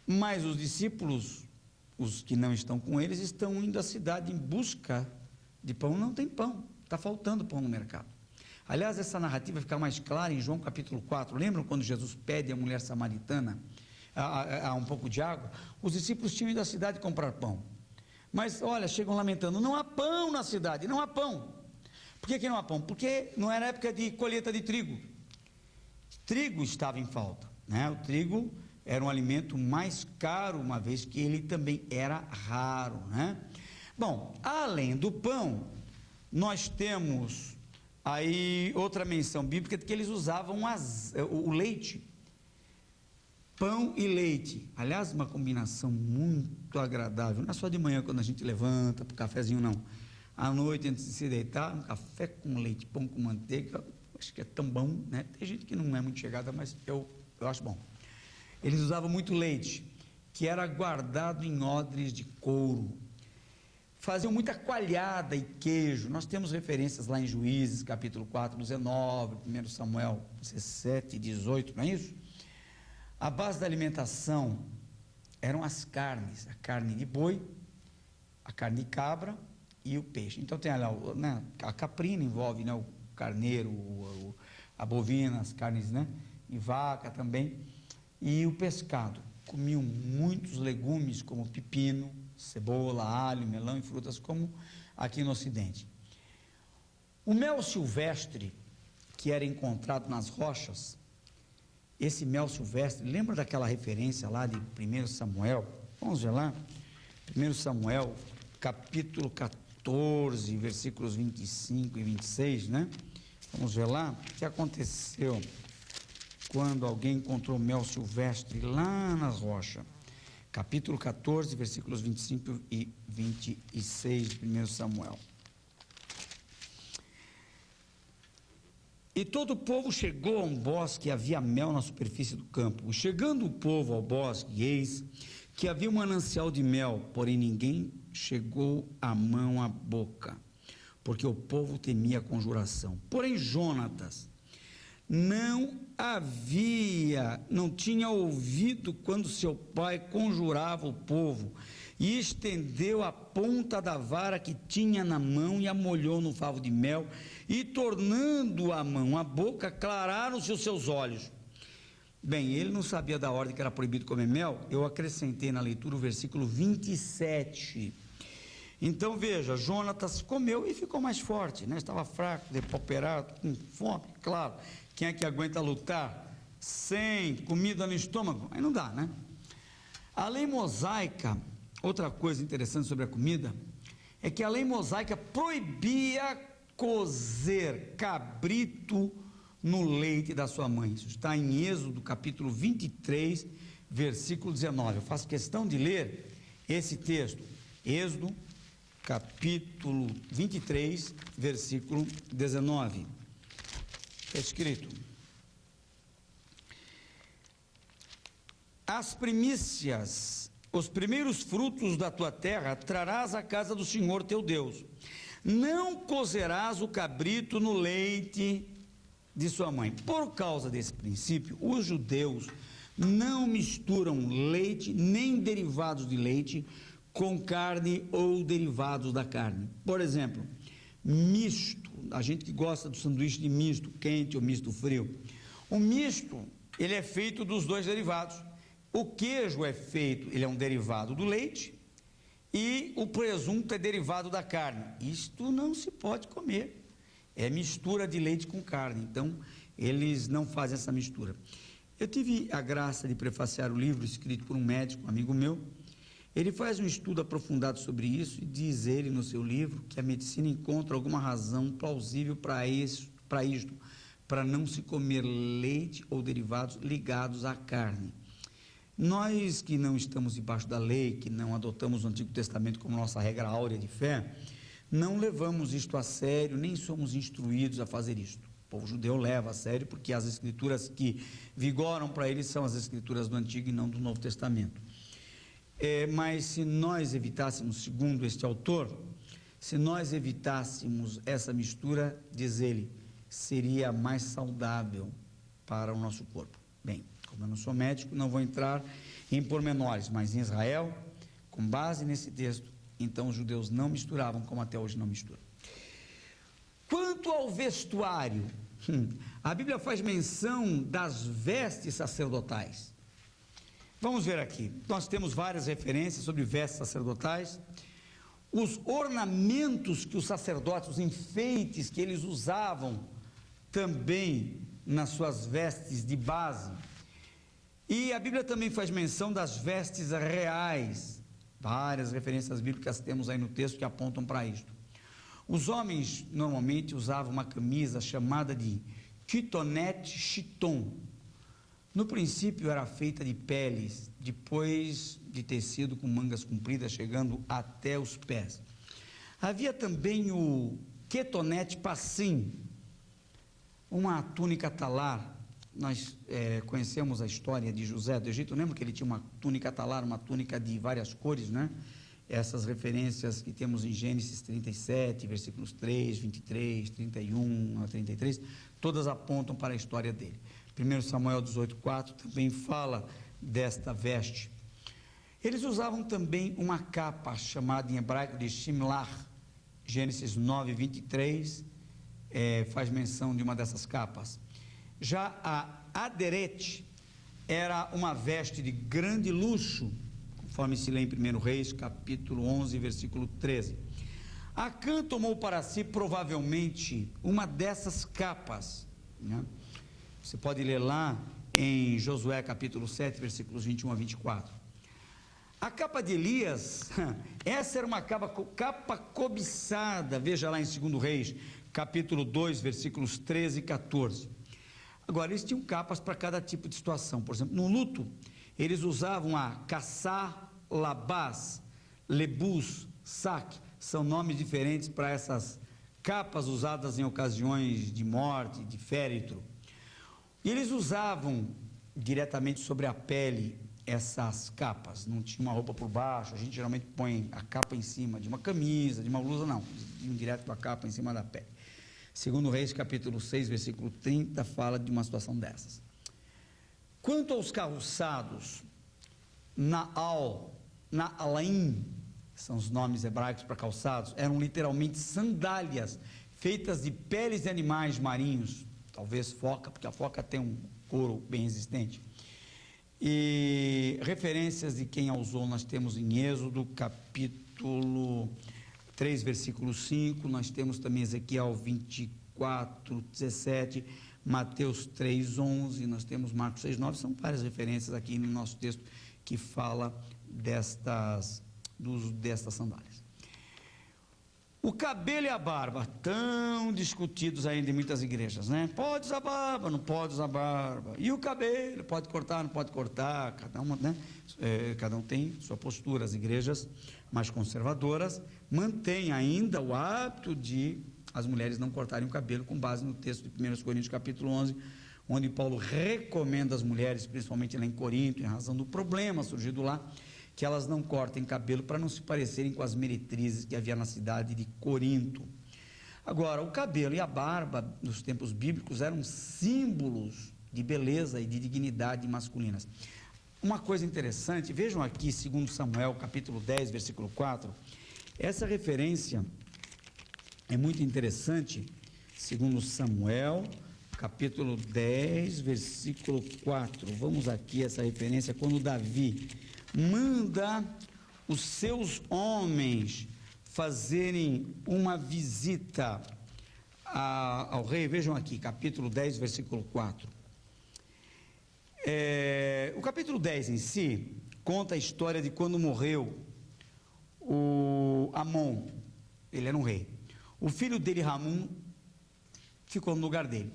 Mas os discípulos, os que não estão com eles, estão indo à cidade em busca de pão. Não tem pão, está faltando pão no mercado. Aliás, essa narrativa fica mais clara em João capítulo 4. Lembram quando Jesus pede à mulher samaritana um pouco de água? Os discípulos tinham ido à cidade comprar pão. Mas, olha, chegam lamentando, não há pão na cidade, não há pão. Por que não há pão? Porque não era época de colheita de trigo. Trigo estava em falta, né? O trigo era um alimento mais caro, uma vez que ele também era raro, né? Bom, além do pão, nós temos aí outra menção bíblica de que eles usavam o leite. Pão e leite. Aliás, uma combinação muito agradável. Não é só de manhã quando a gente levanta para o cafezinho, não. À noite, antes de se deitar, um café com leite, pão com manteiga, acho que é tão bom, né? Tem gente que não é muito chegada, mas eu acho bom. Eles usavam muito leite, que era guardado em odres de couro. Faziam muita coalhada e queijo. Nós temos referências lá em Juízes, capítulo 4, 19, 1 Samuel 17, 18, não é isso? A base da alimentação eram as carnes, a carne de boi, a carne de cabra e o peixe. Então tem lá, né, a caprina envolve, né, o carneiro, a bovina, as carnes, né, e vaca também, e o pescado. Comiam muitos legumes como pepino, cebola, alho, melão e frutas, como aqui no Ocidente. O mel silvestre, que era encontrado nas rochas, esse mel silvestre, lembra daquela referência lá de 1 Samuel? Vamos ver lá, 1 Samuel, capítulo 14, versículos 25 e 26, né? Vamos ver lá, o que aconteceu quando alguém encontrou mel silvestre lá nas rochas. Capítulo 14, versículos 25 e 26 de 1 Samuel. E todo o povo chegou a um bosque e havia mel na superfície do campo. E chegando o povo ao bosque, eis que havia um manancial de mel, porém ninguém chegou a mão à boca, porque o povo temia a conjuração. Porém Jonatas não tinha ouvido quando seu pai conjurava o povo, e estendeu a ponta da vara que tinha na mão e a molhou no favo de mel, e tornando a mão à boca, clararam-se os seus olhos. Bem, ele não sabia da ordem que era proibido comer mel. Eu acrescentei na leitura o versículo 27. Então veja, Jonatas comeu e ficou mais forte, né? Estava fraco, depauperado, com fome, claro. Quem é que aguenta lutar sem comida no estômago? Aí não dá, né? A lei mosaica, outra coisa interessante sobre a comida, é que a lei mosaica proibia cozer cabrito no leite da sua mãe. Isso está em Êxodo, capítulo 23, versículo 19. Eu faço questão de ler esse texto. Êxodo, capítulo 23, versículo 19. Está escrito: as primícias, os primeiros frutos da tua terra trarás à casa do Senhor teu Deus. Não cozerás o cabrito no leite de sua mãe. Por causa desse princípio, os judeus não misturam leite nem derivados de leite com carne ou derivados da carne. Por exemplo, misto, a gente que gosta do sanduíche de misto quente ou misto frio. O misto, ele é feito dos dois derivados. O queijo é feito, ele é um derivado do leite, e o presunto é derivado da carne. Isto não se pode comer. É mistura de leite com carne. Então, eles não fazem essa mistura. Eu tive a graça de prefaciar o livro escrito por um médico, um amigo meu. Ele faz um estudo aprofundado sobre isso e diz ele no seu livro que a medicina encontra alguma razão plausível para isto, para não se comer leite ou derivados ligados à carne. Nós que não estamos debaixo da lei, que não adotamos o Antigo Testamento como nossa regra áurea de fé, não levamos isto a sério, nem somos instruídos a fazer isto. O povo judeu leva a sério, porque as escrituras que vigoram para eles são as escrituras do Antigo e não do Novo Testamento. Mas se nós evitássemos, segundo este autor, se nós evitássemos essa mistura, diz ele, seria mais saudável para o nosso corpo. Bem, como eu não sou médico, não vou entrar em pormenores, mas em Israel, com base nesse texto, então os judeus não misturavam, como até hoje não misturam. Quanto ao vestuário, a Bíblia faz menção das vestes sacerdotais. Vamos ver aqui, nós temos várias referências sobre vestes sacerdotais. Os ornamentos que os sacerdotes, os enfeites que eles usavam também nas suas vestes de base. E a Bíblia também faz menção das vestes reais. Várias referências bíblicas temos aí no texto que apontam para isto. Os homens normalmente usavam uma camisa chamada de kitonete chiton. No princípio era feita de peles, depois de tecido com mangas compridas chegando até os pés. Havia também o ketonete passim, uma túnica talar. Nós conhecemos a história de José do Egito. Lembra que ele tinha uma túnica talar, uma túnica de várias cores, né? Essas referências que temos em Gênesis 37, versículos 3, 23, 31 a 33, todas apontam para a história dele. 1 Samuel 18,4 também fala desta veste. Eles usavam também uma capa chamada em hebraico de shimlar. Gênesis 9, 23 faz menção de uma dessas capas. Já a aderete era uma veste de grande luxo, conforme se lê em 1 Reis, capítulo 11, versículo 13. Acã tomou para si provavelmente uma dessas capas, né? Você pode ler lá em Josué capítulo 7, versículos 21 a 24. A capa de Elias, essa era uma capa cobiçada, veja lá em 2 Reis, capítulo 2, versículos 13 e 14. Agora, eles tinham capas para cada tipo de situação. Por exemplo, no luto, eles usavam a cassá, labás, lebus, sac, são nomes diferentes para essas capas usadas em ocasiões de morte, de féretro. E eles usavam diretamente sobre a pele essas capas, não tinha uma roupa por baixo, a gente geralmente põe a capa em cima de uma camisa, de uma blusa, não, iam direto com a capa em cima da pele. 2 Reis, capítulo 6, versículo 30, fala de uma situação dessas. Quanto aos calçados, Naalaim, são os nomes hebraicos para calçados, eram literalmente sandálias feitas de peles de animais marinhos, talvez foca, porque a foca tem um couro bem resistente. E referências de quem a usou nós temos em Êxodo, capítulo 3, versículo 5, nós temos também Ezequiel 24, 17, Mateus 3, 11, nós temos Marcos 6, 9, são várias referências aqui no nosso texto que fala destas sandálias. O cabelo e a barba, tão discutidos ainda em muitas igrejas, né? Pode usar barba, não pode usar barba. E o cabelo, pode cortar, não pode cortar, cada um tem sua postura. As igrejas mais conservadoras mantêm ainda o hábito de as mulheres não cortarem o cabelo, com base no texto de 1 Coríntios capítulo 11, onde Paulo recomenda às mulheres, principalmente lá em Corinto, em razão do problema surgido lá, que elas não cortem cabelo para não se parecerem com as meretrizes que havia na cidade de Corinto. Agora, o cabelo e a barba nos tempos bíblicos eram símbolos de beleza e de dignidade masculinas. Uma coisa interessante, vejam aqui 2 Samuel capítulo 10, versículo 4, essa referência é muito interessante. 2 Samuel capítulo 10, versículo 4, vamos aqui essa referência, quando Davi manda os seus homens fazerem uma visita ao rei. Vejam aqui, capítulo 10, versículo 4. O capítulo 10 em si conta a história de quando morreu o Amon, ele era um rei. O filho dele, Ramum, ficou no lugar dele.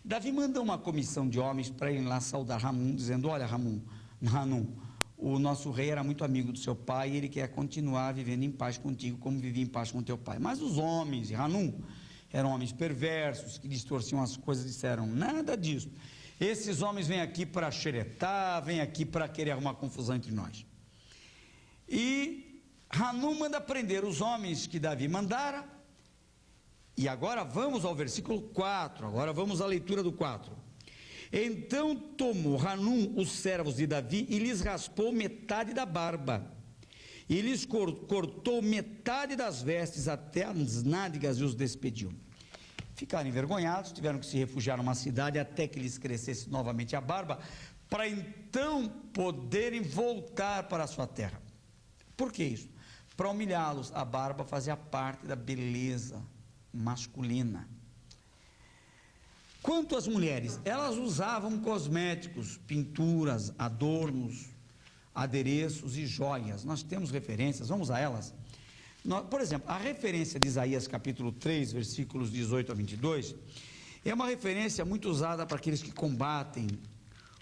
Davi manda uma comissão de homens para ir lá saudar Ramum, dizendo: olha, Hanum, o nosso rei era muito amigo do seu pai e ele quer continuar vivendo em paz contigo como vivia em paz com teu pai. Mas os homens de Hanum eram homens perversos que distorciam as coisas, disseram: nada disso, esses homens vêm aqui para xeretar, vêm aqui para querer arrumar confusão entre nós. E Hanum manda prender os homens que Davi mandara. E agora vamos ao versículo 4, agora vamos à leitura do 4. Então tomou Hanum os servos de Davi e lhes raspou metade da barba, e lhes cortou metade das vestes até as nádegas e os despediu. Ficaram envergonhados, tiveram que se refugiar numa cidade até que lhes crescesse novamente a barba, para então poderem voltar para a sua terra. Por que isso? Para humilhá-los. A barba fazia parte da beleza masculina. Quanto às mulheres, elas usavam cosméticos, pinturas, adornos, adereços e joias. Nós temos referências, vamos a elas. Por exemplo, a referência de Isaías capítulo 3, versículos 18 a 22, é uma referência muito usada para aqueles que combatem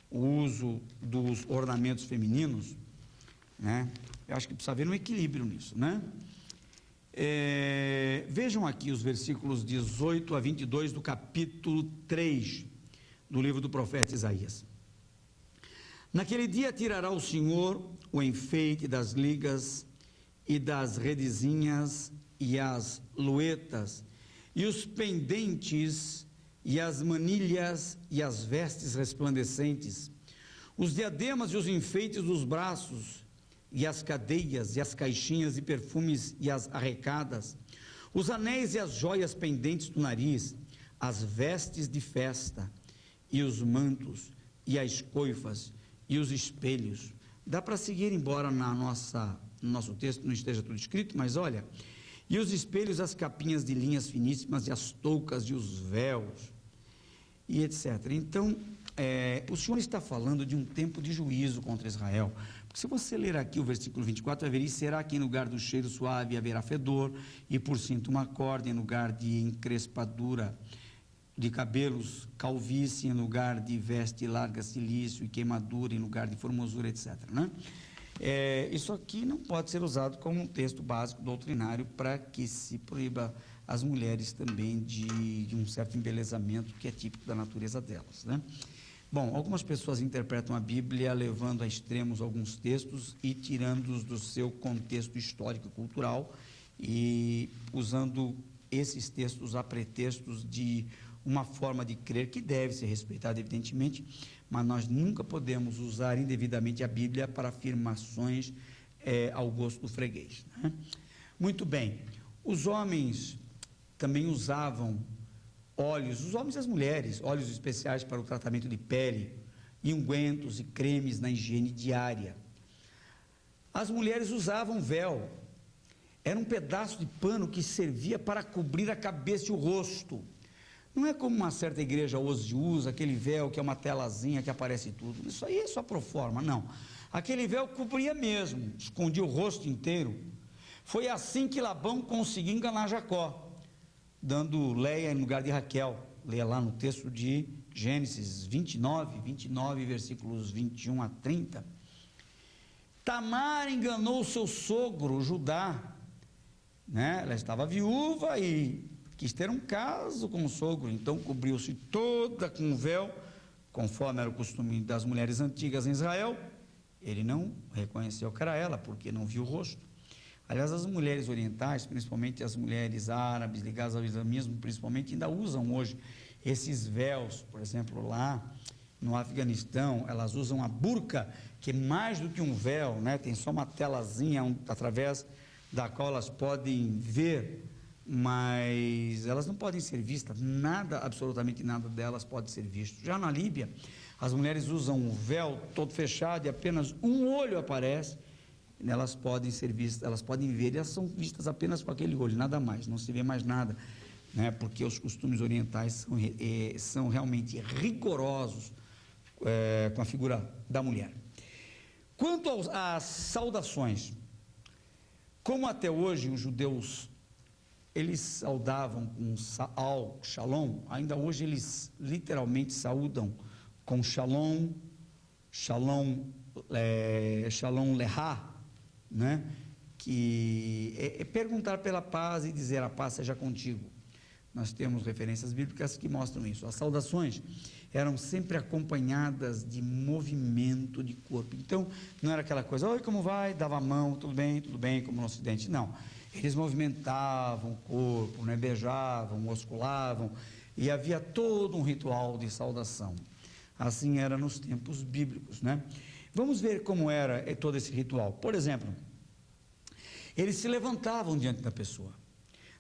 o uso dos ornamentos femininos, né? Eu acho que precisa haver um equilíbrio nisso, né? Vejam aqui os versículos 18 a 22 do capítulo 3 do livro do profeta Isaías. Naquele dia tirará o Senhor o enfeite das ligas e das redezinhas e as luetas e os pendentes e as manilhas e as vestes resplandecentes, os diademas e os enfeites dos braços e as cadeias, e as caixinhas de perfumes e as arrecadas, os anéis e as joias pendentes do nariz, as vestes de festa, e os mantos, e as coifas, e os espelhos. Dá para seguir, embora no nosso texto não esteja tudo escrito, mas olha, e os espelhos, as capinhas de linhas finíssimas, e as toucas, e os véus, e etc. Então, o Senhor está falando de um tempo de juízo contra Israel. Porque se você ler aqui o versículo 24, vai ver: e será que em lugar do cheiro suave haverá fedor, e por cinto uma corda, em lugar de encrespadura de cabelos, calvície, em lugar de veste larga, cilício, e queimadura, em lugar de formosura, etc. Né? Isso aqui não pode ser usado como um texto básico doutrinário para que se proíba as mulheres também de um certo embelezamento que é típico da natureza delas, né? Bom, algumas pessoas interpretam a Bíblia levando a extremos alguns textos e tirando-os do seu contexto histórico e cultural, e usando esses textos a pretextos de uma forma de crer que deve ser respeitada, evidentemente, mas nós nunca podemos usar indevidamente a Bíblia para afirmações ao gosto do freguês, né? Muito bem, os homens também usavam óleos, os homens e as mulheres, óleos especiais para o tratamento de pele, e ungüentos e cremes na higiene diária. As mulheres usavam véu, era um pedaço de pano que servia para cobrir a cabeça e o rosto. Não é como uma certa igreja hoje usa, aquele véu que é uma telazinha que aparece tudo. Isso aí é só pro forma, não. Aquele véu cobria mesmo, escondia o rosto inteiro. Foi assim que Labão conseguiu enganar Jacó, dando Leia em lugar de Raquel. Leia lá no texto de Gênesis 29, versículos 21 a 30. Tamar enganou seu sogro, Judá, né? Ela estava viúva e quis ter um caso com o sogro, então cobriu-se toda com um véu, conforme era o costume das mulheres antigas em Israel. Ele não reconheceu que era ela, porque não viu o rosto. Aliás, as mulheres orientais, principalmente as mulheres árabes ligadas ao islamismo, principalmente, ainda usam hoje esses véus. Por exemplo, lá no Afeganistão, elas usam a burca, que é mais do que um véu, né? Tem só uma telazinha através da qual elas podem ver, mas elas não podem ser vistas, nada, absolutamente nada delas pode ser visto. Já na Líbia, as mulheres usam um véu todo fechado e apenas um olho aparece. Elas podem ser vistas, elas podem ver, e elas são vistas apenas com aquele olho, nada mais, não se vê mais nada, né? Porque os costumes orientais são realmente rigorosos com a figura da mulher. Quanto às saudações, como até hoje os judeus, eles saudavam com shalom, ainda hoje eles literalmente saúdam com shalom, shalom lehá, né? Que é perguntar pela paz e dizer: a paz seja contigo. Nós temos referências bíblicas que mostram isso. As saudações eram sempre acompanhadas de movimento de corpo. Então, não era aquela coisa: oi, como vai? Dava a mão, tudo bem, como no Ocidente. Não, eles movimentavam o corpo, né? Beijavam, musculavam, e havia todo um ritual de saudação. Assim era nos tempos bíblicos, né? Vamos ver como era todo esse ritual. Por exemplo, eles se levantavam diante da pessoa.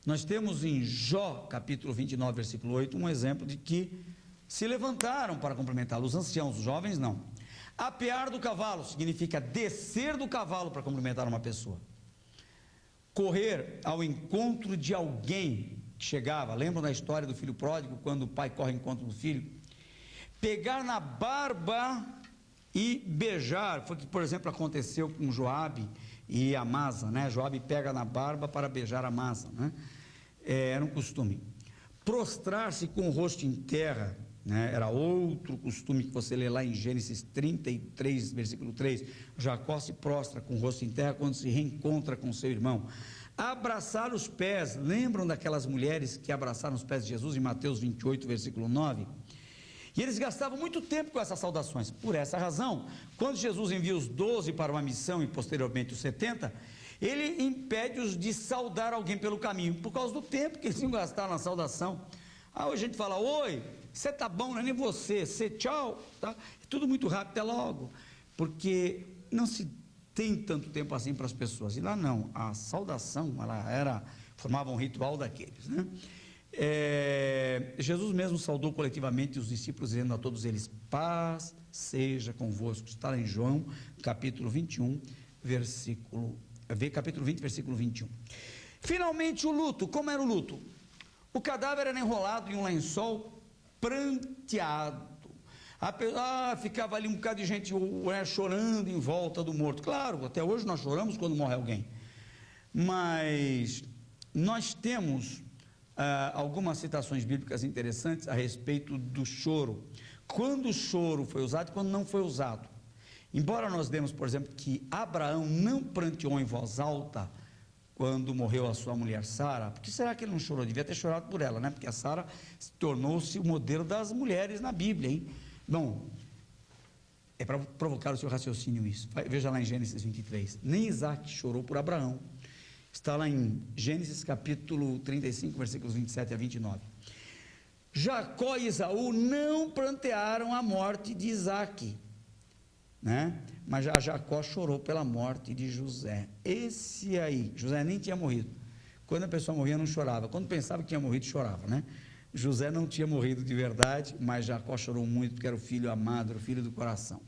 Nós temos em Jó, capítulo 29, versículo 8, um exemplo de que se levantaram para cumprimentá-lo. Os anciãos, os jovens não. Apear do cavalo significa descer do cavalo para cumprimentar uma pessoa. Correr ao encontro de alguém que chegava. Lembram da história do filho pródigo, quando o pai corre ao encontro do filho? Pegar na barba e beijar, foi o que, por exemplo, aconteceu com Joabe e Amasa, né? Joabe pega na barba para beijar Amasa, né? Era um costume. Prostrar-se com o rosto em terra, né? Era outro costume que você lê lá em Gênesis 33, versículo 3. Jacó se prostra com o rosto em terra quando se reencontra com seu irmão. Abraçar os pés, lembram daquelas mulheres que abraçaram os pés de Jesus em Mateus 28, versículo 9? E eles gastavam muito tempo com essas saudações. Por essa razão, quando Jesus envia os 12 para uma missão e posteriormente os 70, ele impede-os de saudar alguém pelo caminho, por causa do tempo que eles iam gastar na saudação. Hoje a gente fala: oi, você tá bom, não é nem você tchau, tá? É tudo muito rápido, até logo, porque não se tem tanto tempo assim para as pessoas. E lá não, a saudação, formava um ritual daqueles, né? Jesus mesmo saudou coletivamente os discípulos, dizendo a todos eles: paz seja convosco. Está lá em João, capítulo 21, capítulo 20, versículo 21. Finalmente o luto. Como era o luto? O cadáver era enrolado em um lençol pranteado. Ficava ali um bocado de gente chorando em volta do morto. Claro, até hoje nós choramos quando morre alguém. Mas nós temos algumas citações bíblicas interessantes a respeito do choro. Quando o choro foi usado e quando não foi usado. Embora nós vemos, por exemplo, que Abraão não pranteou em voz alta quando morreu a sua mulher Sara. Por que será que ele não chorou? Devia ter chorado por ela, né? Porque a Sara tornou-se o modelo das mulheres na Bíblia, hein? Bom, é para provocar o seu raciocínio isso. Veja lá em Gênesis 23. Nem Isaac chorou por Abraão. Está lá em Gênesis capítulo 35, versículos 27 a 29. Jacó e Esaú não prantearam a morte de Isaac, né? Mas já Jacó chorou pela morte de José. Esse aí, José nem tinha morrido. Quando a pessoa morria não chorava. Quando pensava que tinha morrido, chorava, né? José não tinha morrido de verdade, mas Jacó chorou muito porque era o filho amado, era o filho do coração.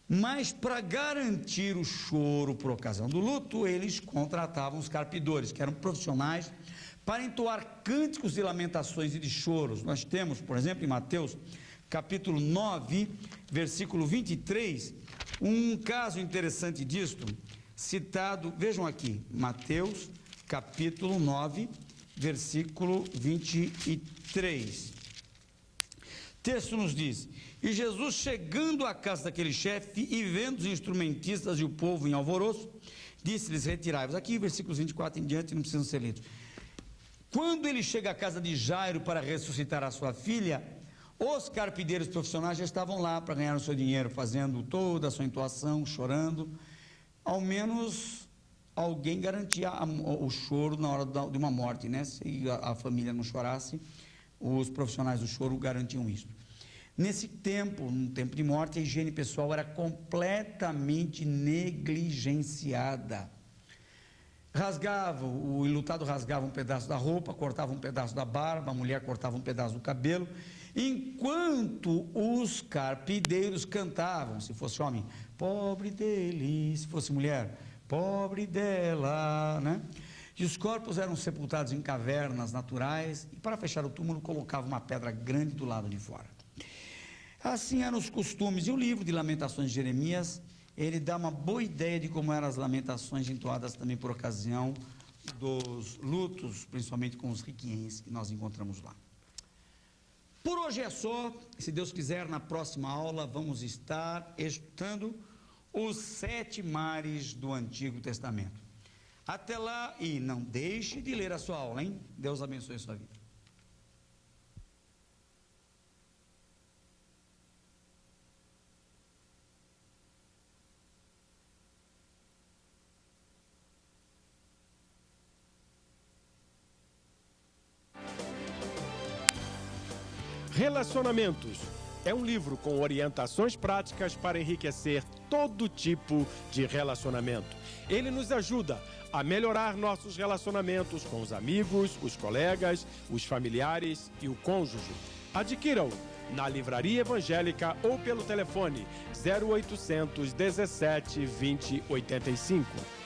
Mas para garantir o choro por ocasião do luto, eles contratavam os carpidores, que eram profissionais para entoar cânticos de lamentações e de choros. Nós temos, por exemplo, em Mateus, capítulo 9, versículo 23, um caso interessante disto, citado, vejam aqui, Mateus, capítulo 9, versículo 23. O texto nos diz: e Jesus, chegando à casa daquele chefe e vendo os instrumentistas e o povo em alvoroço, disse-lhes: retirai-vos. Aqui, versículos 24 em diante, não precisam ser lidos. Quando ele chega à casa de Jairo para ressuscitar a sua filha, os carpideiros profissionais já estavam lá para ganhar o seu dinheiro, fazendo toda a sua entoação, chorando. Ao menos alguém garantia o choro na hora de uma morte, né? Se a família não chorasse, os profissionais do choro garantiam isso. Nesse tempo, no tempo de morte, a higiene pessoal era completamente negligenciada. O enlutado rasgava um pedaço da roupa, cortava um pedaço da barba, a mulher cortava um pedaço do cabelo, enquanto os carpideiros cantavam, se fosse homem, pobre dele, se fosse mulher, pobre dela, né? E os corpos eram sepultados em cavernas naturais, e para fechar o túmulo colocava uma pedra grande do lado de fora. Assim eram os costumes. E o livro de Lamentações de Jeremias, ele dá uma boa ideia de como eram as lamentações entoadas também por ocasião dos lutos, principalmente com os riquienses que nós encontramos lá. Por hoje é só. Se Deus quiser, na próxima aula vamos estar estudando os 7 mares do Antigo Testamento. Até lá, e não deixe de ler a sua aula, hein? Deus abençoe a sua vida. Relacionamentos é um livro com orientações práticas para enriquecer todo tipo de relacionamento. Ele nos ajuda a melhorar nossos relacionamentos com os amigos, os colegas, os familiares e o cônjuge. Adquira-o na Livraria Evangélica ou pelo telefone 0800 17 20 85.